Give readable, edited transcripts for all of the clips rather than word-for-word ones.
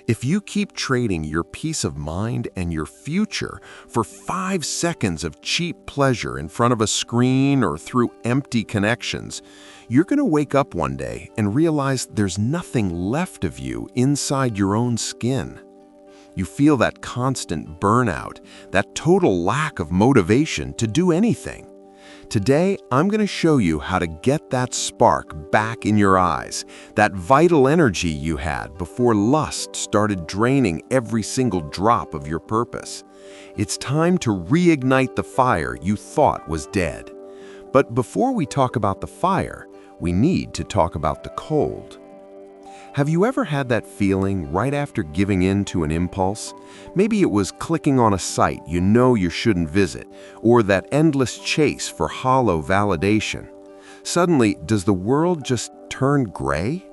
If you keep trading your peace of mind and your future for 5 seconds of cheap pleasure in front of a screen or through empty connections, you're going to wake up one day and realize there's nothing left of you inside your own skin. You feel that constant burnout, that total lack of motivation to do anything. Today, I'm going to show you how to get that spark back in your eyes, that vital energy you had before lust started draining every single drop of your purpose. It's time to reignite the fire you thought was dead. But before we talk about the fire, we need to talk about the cold. Have you ever had that feeling right after giving in to an impulse? Maybe it was clicking on a site you know you shouldn't visit, or that endless chase for hollow validation. Suddenly, does the world just turn gray?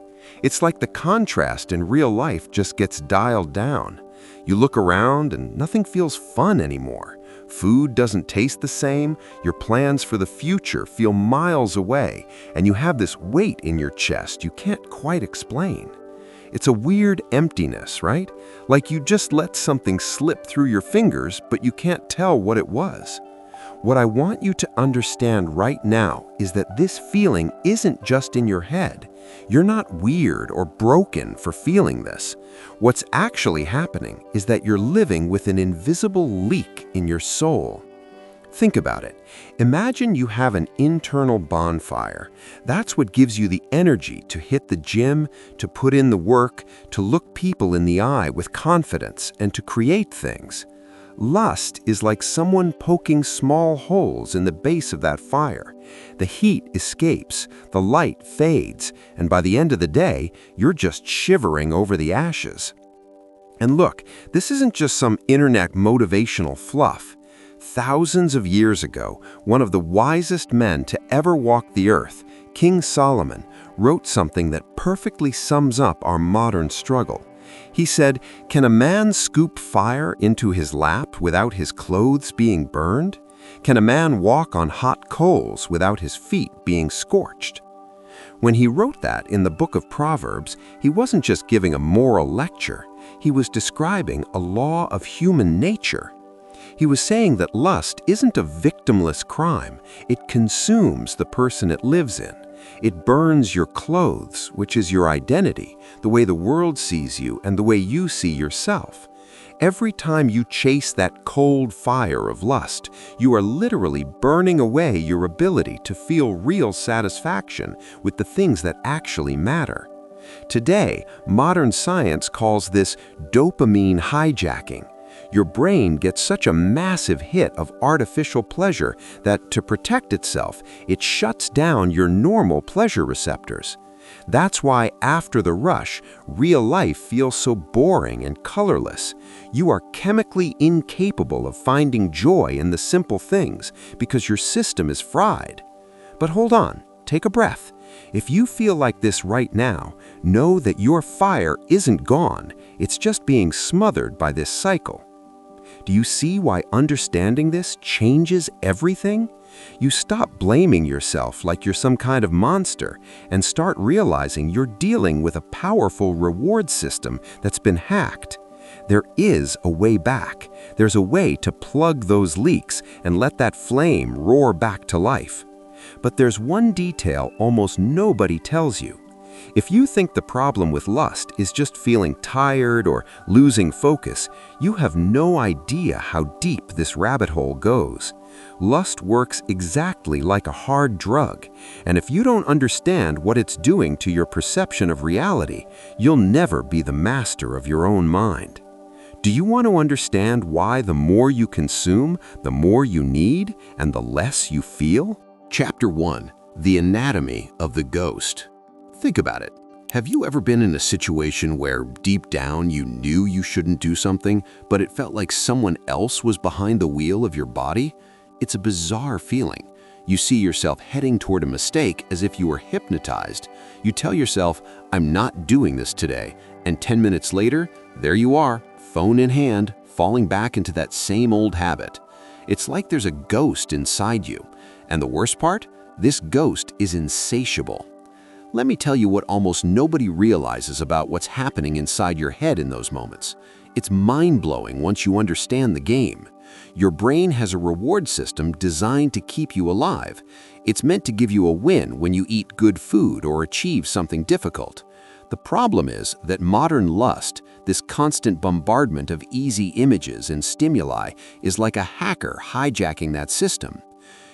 It's like the contrast in real life just gets dialed down. You look around and nothing feels fun anymore. Food doesn't taste the same, your plans for the future feel miles away, and you have this weight in your chest you can't quite explain. It's a weird emptiness, right? Like you just let something slip through your fingers, but you can't tell what it was. What I want you to understand right now is that this feeling isn't just in your head. You're not weird or broken for feeling this. What's actually happening is that you're living with an invisible leak in your soul. Think about it. Imagine you have an internal bonfire. That's what gives you the energy to hit the gym, to put in the work, to look people in the eye with confidence, and to create things. Lust is like someone poking small holes in the base of that fire. The heat escapes, the light fades, and by the end of the day, you're just shivering over the ashes. And look, this isn't just some internet motivational fluff. Thousands of years ago, one of the wisest men to ever walk the earth, King Solomon, wrote something that perfectly sums up our modern struggle. He said, "Can a man scoop fire into his lap without his clothes being burned? Can a man walk on hot coals without his feet being scorched?" When he wrote that in the book of Proverbs, he wasn't just giving a moral lecture. He was describing a law of human nature. He was saying that lust isn't a victimless crime. It consumes the person it lives in. It burns your clothes, which is your identity, the way the world sees you and the way you see yourself. Every time you chase that cold fire of lust, you are literally burning away your ability to feel real satisfaction with the things that actually matter. Today, modern science calls this dopamine hijacking. Your brain gets such a massive hit of artificial pleasure that, to protect itself, it shuts down your normal pleasure receptors. That's why after the rush, real life feels so boring and colorless. You are chemically incapable of finding joy in the simple things because your system is fried. But hold on, take a breath. If you feel like this right now, know that your fire isn't gone. It's just being smothered by this cycle. Do you see why understanding this changes everything? You stop blaming yourself like you're some kind of monster and start realizing you're dealing with a powerful reward system that's been hacked. There is a way back. There's a way to plug those leaks and let that flame roar back to life. But there's one detail almost nobody tells you. If you think the problem with lust is just feeling tired or losing focus, you have no idea how deep this rabbit hole goes. Lust works exactly like a hard drug, and if you don't understand what it's doing to your perception of reality, you'll never be the master of your own mind. Do you want to understand why the more you consume, the more you need, and the less you feel? Chapter 1. The Anatomy of the Ghost. Think about it. Have you ever been in a situation where deep down you knew you shouldn't do something, but it felt like someone else was behind the wheel of your body? It's a bizarre feeling. You see yourself heading toward a mistake as if you were hypnotized. You tell yourself, "I'm not doing this today," and 10 minutes later, there you are, phone in hand, falling back into that same old habit. It's like there's a ghost inside you. And the worst part? This ghost is insatiable. Let me tell you what almost nobody realizes about what's happening inside your head in those moments. It's mind-blowing once you understand the game. Your brain has a reward system designed to keep you alive. It's meant to give you a win when you eat good food or achieve something difficult. The problem is that modern lust, this constant bombardment of easy images and stimuli, is like a hacker hijacking that system.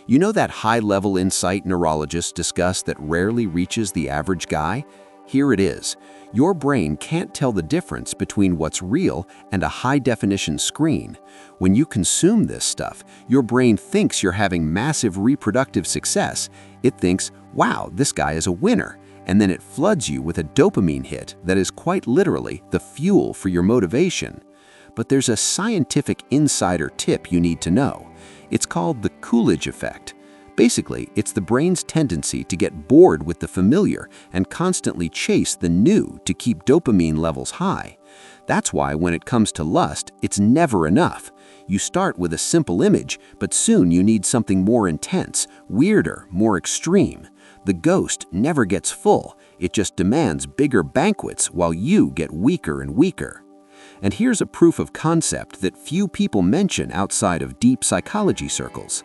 You know that high-level insight neurologists discuss that rarely reaches the average guy? Here it is. Your brain can't tell the difference between what's real and a high-definition screen. When you consume this stuff, your brain thinks you're having massive reproductive success. It thinks, wow, this guy is a winner. And then it floods you with a dopamine hit that is quite literally the fuel for your motivation. But there's a scientific insider tip you need to know. It's called the Coolidge effect. Basically, it's the brain's tendency to get bored with the familiar and constantly chase the new to keep dopamine levels high. That's why when it comes to lust, it's never enough. You start with a simple image, but soon you need something more intense, weirder, more extreme. The ghost never gets full. It just demands bigger banquets while you get weaker and weaker. And here's a proof of concept that few people mention outside of deep psychology circles.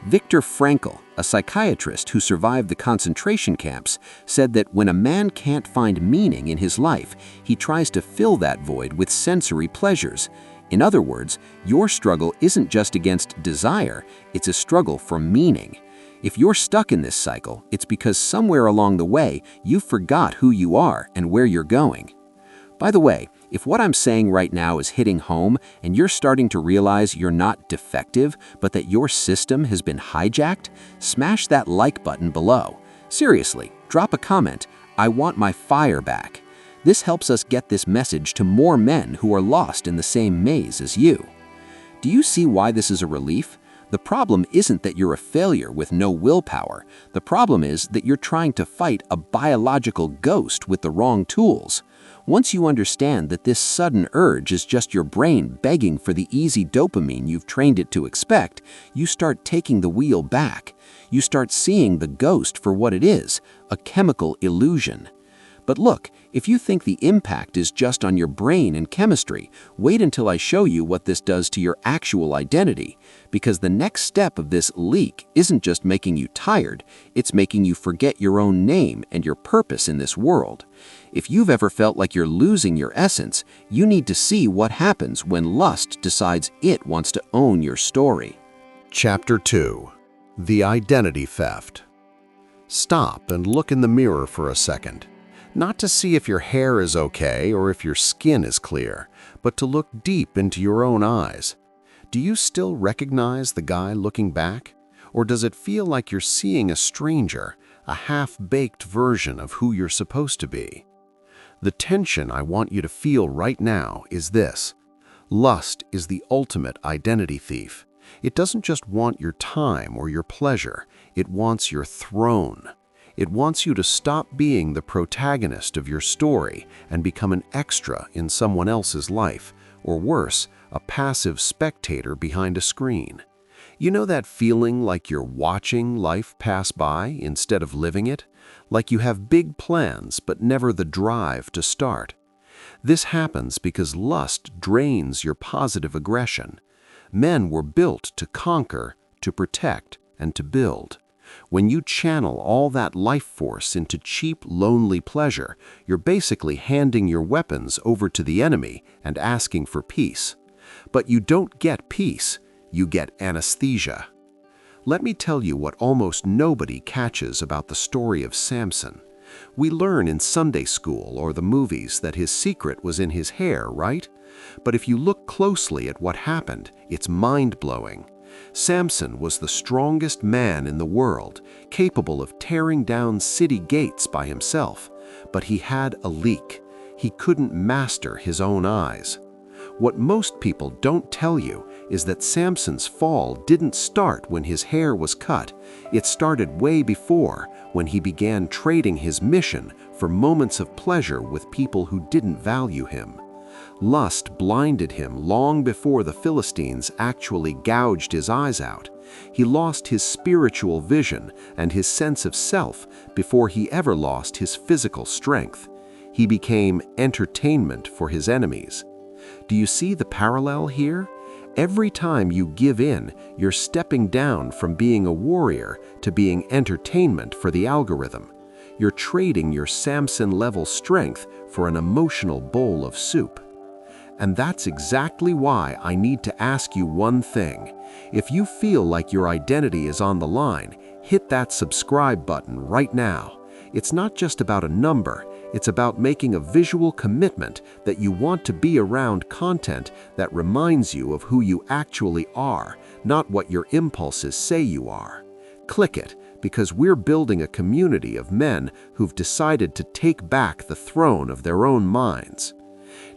Viktor Frankl, a psychiatrist who survived the concentration camps, said that when a man can't find meaning in his life, he tries to fill that void with sensory pleasures. In other words, your struggle isn't just against desire, it's a struggle for meaning. If you're stuck in this cycle, it's because somewhere along the way, you forgot who you are and where you're going. By the way, if what I'm saying right now is hitting home and you're starting to realize you're not defective, but that your system has been hijacked, smash that like button below. Seriously, drop a comment. I want my fire back. This helps us get this message to more men who are lost in the same maze as you. Do you see why this is a relief? The problem isn't that you're a failure with no willpower. The problem is that you're trying to fight a biological ghost with the wrong tools. Once you understand that this sudden urge is just your brain begging for the easy dopamine you've trained it to expect, you start taking the wheel back. You start seeing the ghost for what it is, a chemical illusion. But look, if you think the impact is just on your brain and chemistry, wait until I show you what this does to your actual identity. Because the next step of this leak isn't just making you tired, it's making you forget your own name and your purpose in this world. If you've ever felt like you're losing your essence, you need to see what happens when lust decides it wants to own your story. Chapter 2. The Identity Theft. Stop and look in the mirror for a second. Not to see if your hair is okay or if your skin is clear, but to look deep into your own eyes. Do you still recognize the guy looking back? Or does it feel like you're seeing a stranger, a half-baked version of who you're supposed to be? The tension I want you to feel right now is this. Lust is the ultimate identity thief. It doesn't just want your time or your pleasure, it wants your throne. It wants you to stop being the protagonist of your story and become an extra in someone else's life, or worse, a passive spectator behind a screen. You know that feeling like you're watching life pass by instead of living it? Like you have big plans but never the drive to start. This happens because lust drains your positive aggression. Men were built to conquer, to protect, and to build. When you channel all that life force into cheap, lonely pleasure, you're basically handing your weapons over to the enemy and asking for peace. But you don't get peace, you get anesthesia. Let me tell you what almost nobody catches about the story of Samson. We learn in Sunday school or the movies that his secret was in his hair, right? But if you look closely at what happened, it's mind-blowing. Samson was the strongest man in the world, capable of tearing down city gates by himself. But he had a leak. He couldn't master his own eyes. What most people don't tell you is that Samson's fall didn't start when his hair was cut. It started way before, when he began trading his mission for moments of pleasure with people who didn't value him. Lust blinded him long before the Philistines actually gouged his eyes out. He lost his spiritual vision and his sense of self before he ever lost his physical strength. He became entertainment for his enemies. Do you see the parallel here? Every time you give in, you're stepping down from being a warrior to being entertainment for the algorithm. You're trading your Samson-level strength for an emotional bowl of soup. And that's exactly why I need to ask you one thing. If you feel like your identity is on the line, hit that subscribe button right now. It's not just about a number, it's about making a visual commitment that you want to be around content that reminds you of who you actually are, not what your impulses say you are. Click it, because we're building a community of men who've decided to take back the throne of their own minds.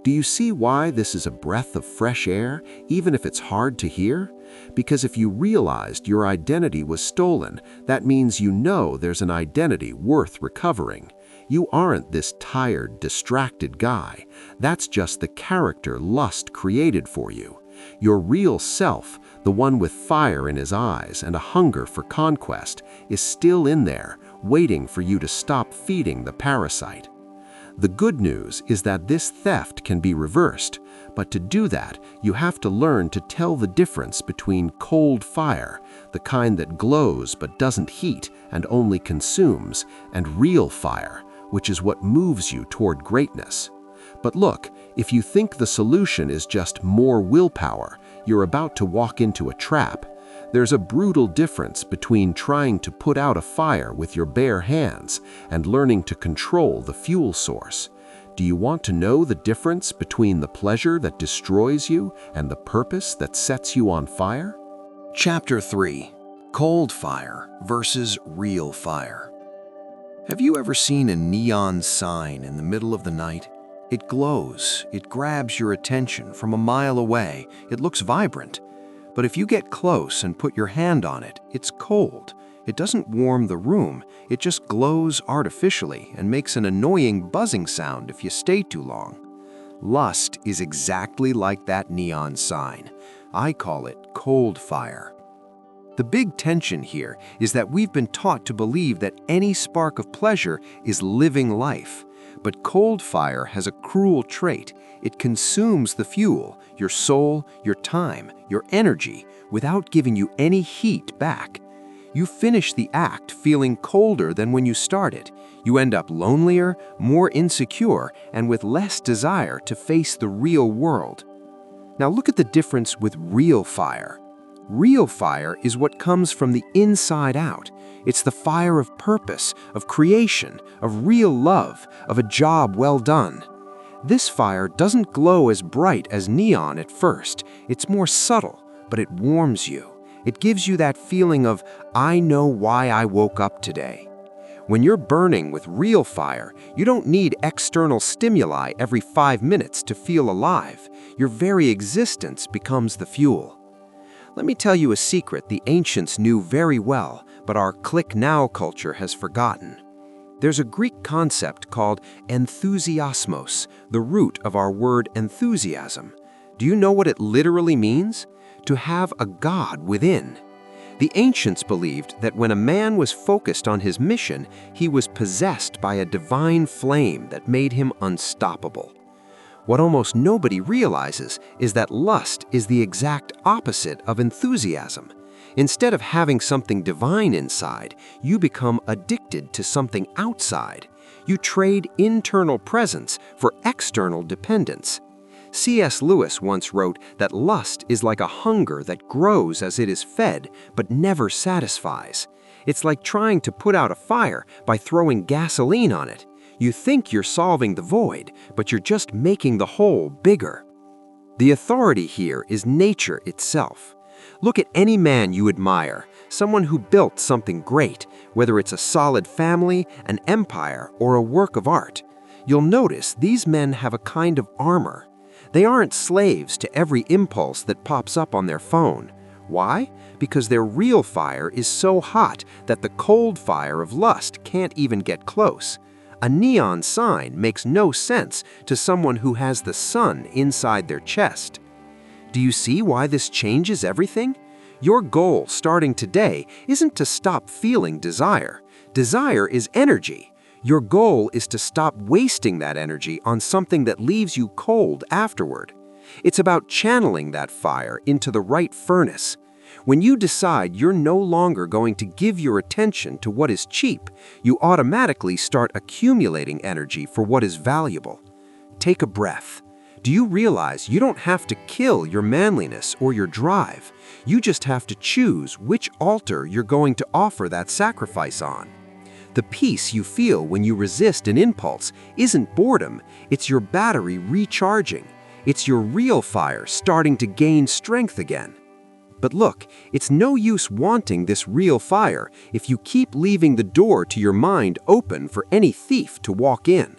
Do you see why this is a breath of fresh air, even if it's hard to hear? Because if you realized your identity was stolen, that means you know there's an identity worth recovering. You aren't this tired, distracted guy. That's just the character lust created for you. Your real self, the one with fire in his eyes and a hunger for conquest, is still in there, waiting for you to stop feeding the parasite. The good news is that this theft can be reversed, but to do that, you have to learn to tell the difference between cold fire, the kind that glows but doesn't heat and only consumes, and real fire, which is what moves you toward greatness. But look, if you think the solution is just more willpower, you're about to walk into a trap. There's a brutal difference between trying to put out a fire with your bare hands and learning to control the fuel source. Do you want to know the difference between the pleasure that destroys you and the purpose that sets you on fire? Chapter 3: Cold Fire versus Real Fire. Have you ever seen a neon sign in the middle of the night? It glows, it grabs your attention from a mile away, it looks vibrant. But if you get close and put your hand on it, it's cold. It doesn't warm the room, it just glows artificially and makes an annoying buzzing sound if you stay too long. Lust is exactly like that neon sign. I call it cold fire. The big tension here is that we've been taught to believe that any spark of pleasure is living life. But cold fire has a cruel trait. It consumes the fuel, your soul, your time, your energy, without giving you any heat back. You finish the act feeling colder than when you started. You end up lonelier, more insecure, and with less desire to face the real world. Now look at the difference with real fire. Real fire is what comes from the inside out. It's the fire of purpose, of creation, of real love, of a job well done. This fire doesn't glow as bright as neon at first. It's more subtle, but it warms you. It gives you that feeling of, I know why I woke up today. When you're burning with real fire, you don't need external stimuli every 5 minutes to feel alive. Your very existence becomes the fuel. Let me tell you a secret the ancients knew very well, but our click-now culture has forgotten. There's a Greek concept called enthusiasmos, the root of our word enthusiasm. Do you know what it literally means? To have a god within. The ancients believed that when a man was focused on his mission, he was possessed by a divine flame that made him unstoppable. What almost nobody realizes is that lust is the exact opposite of enthusiasm. Instead of having something divine inside, you become addicted to something outside. You trade internal presence for external dependence. C.S. Lewis once wrote that lust is like a hunger that grows as it is fed, but never satisfies. It's like trying to put out a fire by throwing gasoline on it. You think you're solving the void, but you're just making the hole bigger. The authority here is nature itself. Look at any man you admire, someone who built something great, whether it's a solid family, an empire, or a work of art. You'll notice these men have a kind of armor. They aren't slaves to every impulse that pops up on their phone. Why? Because their real fire is so hot that the cold fire of lust can't even get close. A neon sign makes no sense to someone who has the sun inside their chest. Do you see why this changes everything? Your goal starting today isn't to stop feeling desire. Desire is energy. Your goal is to stop wasting that energy on something that leaves you cold afterward. It's about channeling that fire into the right furnace. When you decide you're no longer going to give your attention to what is cheap, you automatically start accumulating energy for what is valuable. Take a breath. Do you realize you don't have to kill your manliness or your drive? You just have to choose which altar you're going to offer that sacrifice on. The peace you feel when you resist an impulse isn't boredom, it's your battery recharging. It's your real fire starting to gain strength again. But look, it's no use wanting this real fire if you keep leaving the door to your mind open for any thief to walk in.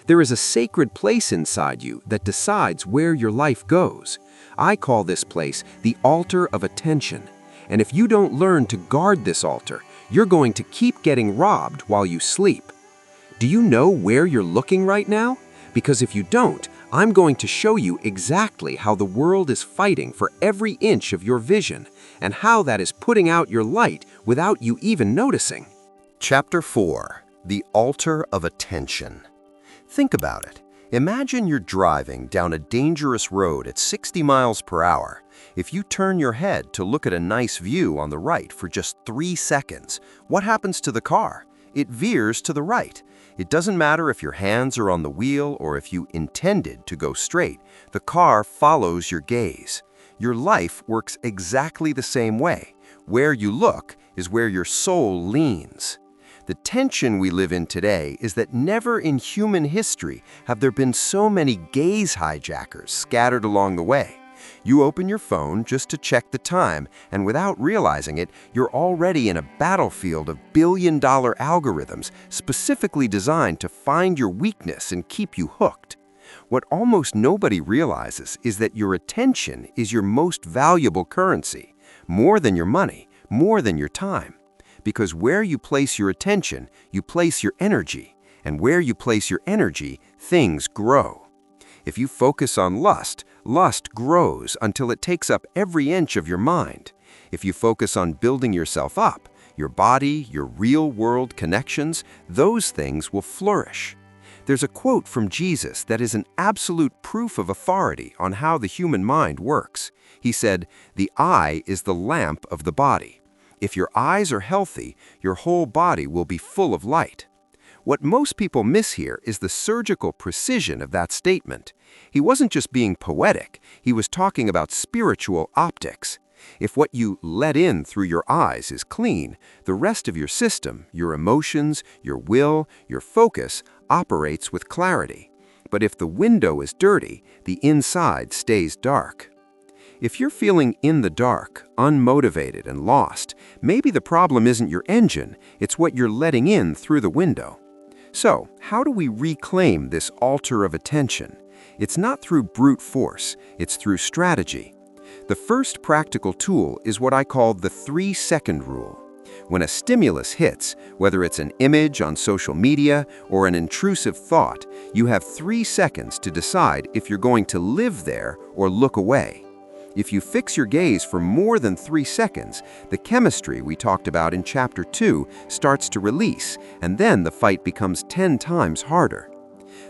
There is a sacred place inside you that decides where your life goes. I call this place the altar of attention. And if you don't learn to guard this altar, you're going to keep getting robbed while you sleep. Do you know where you're looking right now? Because if you don't, I'm going to show you exactly how the world is fighting for every inch of your vision and how that is putting out your light without you even noticing. Chapter 4. The Altar of Attention. Think about it. Imagine you're driving down a dangerous road at 60 miles per hour. If you turn your head to look at a nice view on the right for just 3 seconds, what happens to the car? It veers to the right. It doesn't matter if your hands are on the wheel or if you intended to go straight. The car follows your gaze. Your life works exactly the same way. Where you look is where your soul leans. The tension we live in today is that never in human history have there been so many gaze hijackers scattered along the way. You open your phone just to check the time, and without realizing it, you're already in a battlefield of billion-dollar algorithms specifically designed to find your weakness and keep you hooked. What almost nobody realizes is that your attention is your most valuable currency, more than your money, more than your time. Because where you place your attention, you place your energy, and where you place your energy, things grow. If you focus on lust, lust grows until it takes up every inch of your mind. If you focus on building yourself up, your body, your real-world connections, those things will flourish. There's a quote from Jesus that is an absolute proof of authority on how the human mind works. He said, "The eye is the lamp of the body. If your eyes are healthy, your whole body will be full of light." What most people miss here is the surgical precision of that statement. He wasn't just being poetic, he was talking about spiritual optics. If what you let in through your eyes is clean, the rest of your system, your emotions, your will, your focus, operates with clarity. But if the window is dirty, the inside stays dark. If you're feeling in the dark, unmotivated and lost, maybe the problem isn't your engine, it's what you're letting in through the window. So, how do we reclaim this altar of attention? It's not through brute force, it's through strategy. The first practical tool is what I call the 3-second rule. When a stimulus hits, whether it's an image on social media or an intrusive thought, you have 3 seconds to decide if you're going to live there or look away. If you fix your gaze for more than 3 seconds, the chemistry we talked about in Chapter 2 starts to release, and then the fight becomes 10 times harder.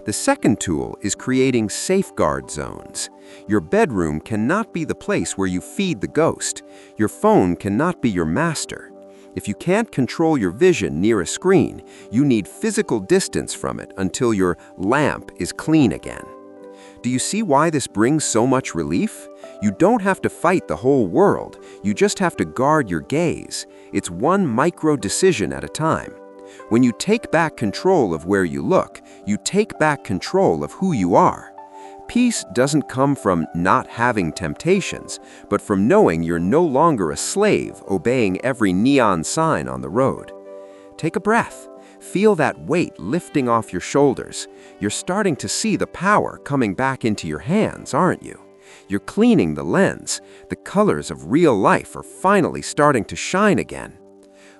The second tool is creating safeguard zones. Your bedroom cannot be the place where you feed the ghost. Your phone cannot be your master. If you can't control your vision near a screen, you need physical distance from it until your lamp is clean again. Do you see why this brings so much relief? You don't have to fight the whole world. You just have to guard your gaze. It's one micro decision at a time. When you take back control of where you look, you take back control of who you are. Peace doesn't come from not having temptations, but from knowing you're no longer a slave obeying every neon sign on the road. Take a breath. Feel that weight lifting off your shoulders. You're starting to see the power coming back into your hands, aren't you? You're cleaning the lens. The colors of real life are finally starting to shine again.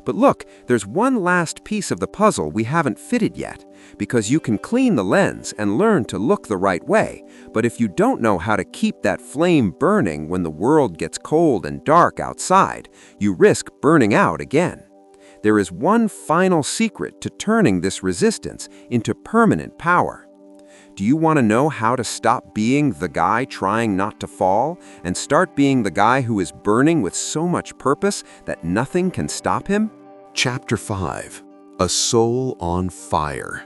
But look, there's one last piece of the puzzle we haven't fitted yet, because you can clean the lens and learn to look the right way, but if you don't know how to keep that flame burning when the world gets cold and dark outside, you risk burning out again. There is one final secret to turning this resistance into permanent power. Do you want to know how to stop being the guy trying not to fall and start being the guy who is burning with so much purpose that nothing can stop him? Chapter 5. A Soul on Fire.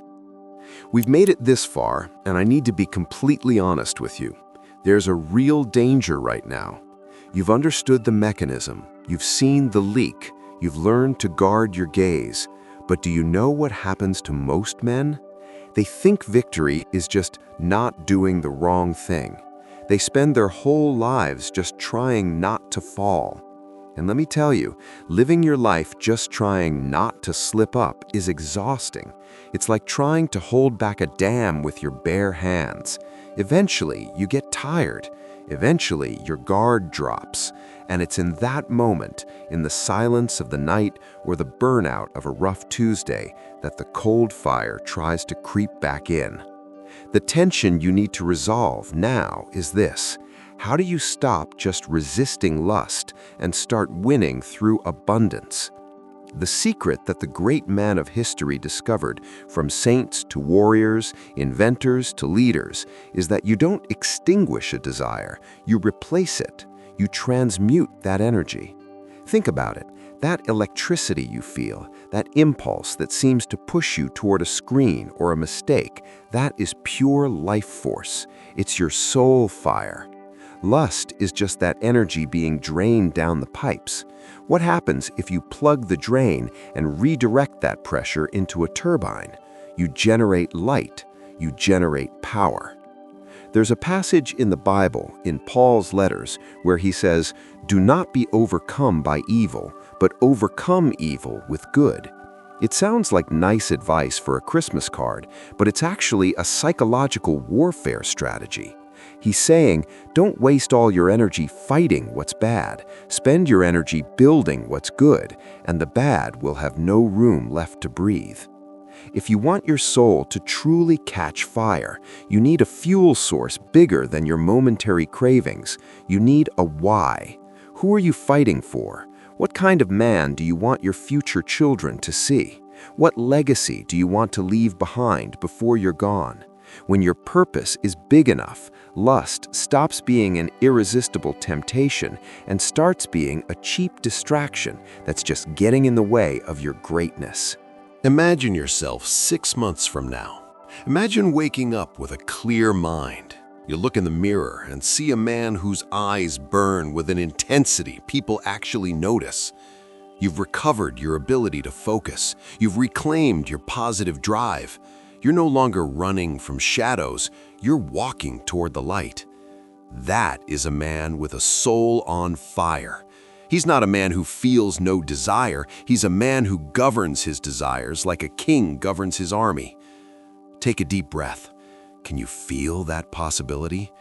We've made it this far, and I need to be completely honest with you. There's a real danger right now. You've understood the mechanism, you've seen the leak, you've learned to guard your gaze, but do you know what happens to most men? They think victory is just not doing the wrong thing. They spend their whole lives just trying not to fall. And let me tell you, living your life just trying not to slip up is exhausting. It's like trying to hold back a dam with your bare hands. Eventually, you get tired. Eventually, your guard drops. And it's in that moment, in the silence of the night or the burnout of a rough Tuesday, that the cold fire tries to creep back in. The tension you need to resolve now is this: how do you stop just resisting lust and start winning through abundance? The secret that the great men of history discovered, from saints to warriors, inventors to leaders, is that you don't extinguish a desire, you replace it. You transmute that energy. Think about it. That electricity you feel, that impulse that seems to push you toward a screen or a mistake, that is pure life force. It's your soul fire. Lust is just that energy being drained down the pipes. What happens if you plug the drain and redirect that pressure into a turbine? You generate light. You generate power. There's a passage in the Bible, in Paul's letters, where he says, "Do not be overcome by evil, but overcome evil with good." It sounds like nice advice for a Christmas card, but it's actually a psychological warfare strategy. He's saying, don't waste all your energy fighting what's bad. Spend your energy building what's good, and the bad will have no room left to breathe. If you want your soul to truly catch fire, you need a fuel source bigger than your momentary cravings. You need a why. Who are you fighting for? What kind of man do you want your future children to see? What legacy do you want to leave behind before you're gone? When your purpose is big enough, lust stops being an irresistible temptation and starts being a cheap distraction that's just getting in the way of your greatness. Imagine yourself 6 months from now. Imagine waking up with a clear mind. You look in the mirror and see a man whose eyes burn with an intensity people actually notice. You've recovered your ability to focus. You've reclaimed your positive drive. You're no longer running from shadows. You're walking toward the light. That is a man with a soul on fire. He's not a man who feels no desire. He's a man who governs his desires like a king governs his army. Take a deep breath. Can you feel that possibility?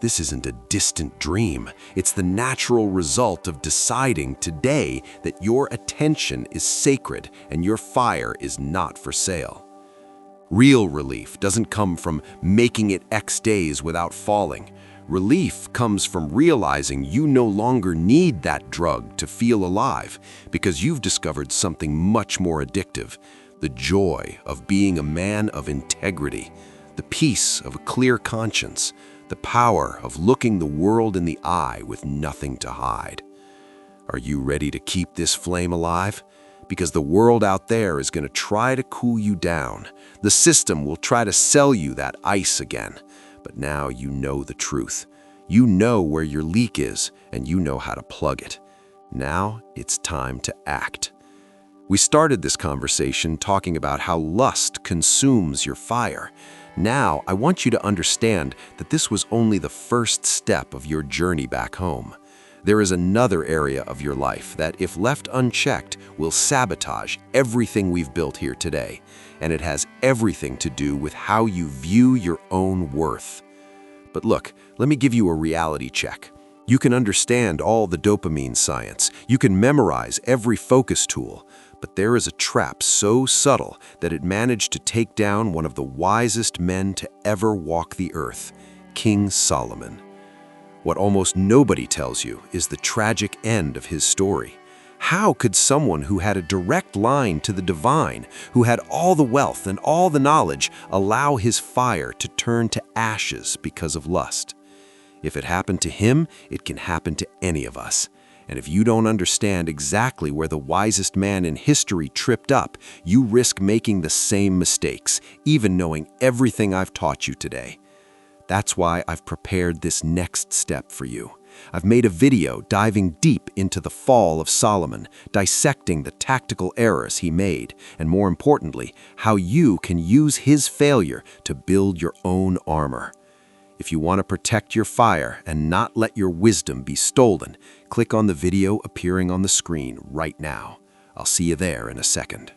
This isn't a distant dream. It's the natural result of deciding today that your attention is sacred and your fire is not for sale. Real relief doesn't come from making it X days without falling. Relief comes from realizing you no longer need that drug to feel alive because you've discovered something much more addictive: the joy of being a man of integrity, the peace of a clear conscience, the power of looking the world in the eye with nothing to hide. Are you ready to keep this flame alive? Because the world out there is going to try to cool you down. The system will try to sell you that ice again. But now you know the truth. You know where your leak is, and you know how to plug it. Now it's time to act. We started this conversation talking about how lust consumes your fire. Now I want you to understand that this was only the first step of your journey back home. There is another area of your life that, if left unchecked, will sabotage everything we've built here today. And it has everything to do with how you view your own worth. But look, let me give you a reality check. You can understand all the dopamine science. You can memorize every focus tool. But there is a trap so subtle that it managed to take down one of the wisest men to ever walk the earth, King Solomon. What almost nobody tells you is the tragic end of his story. How could someone who had a direct line to the divine, who had all the wealth and all the knowledge, allow his fire to turn to ashes because of lust? If it happened to him, it can happen to any of us. And if you don't understand exactly where the wisest man in history tripped up, you risk making the same mistakes, even knowing everything I've taught you today. That's why I've prepared this next step for you. I've made a video diving deep into the fall of Solomon, dissecting the tactical errors he made, and more importantly, how you can use his failure to build your own armor. If you want to protect your fire and not let your wisdom be stolen, click on the video appearing on the screen right now. I'll see you there in a second.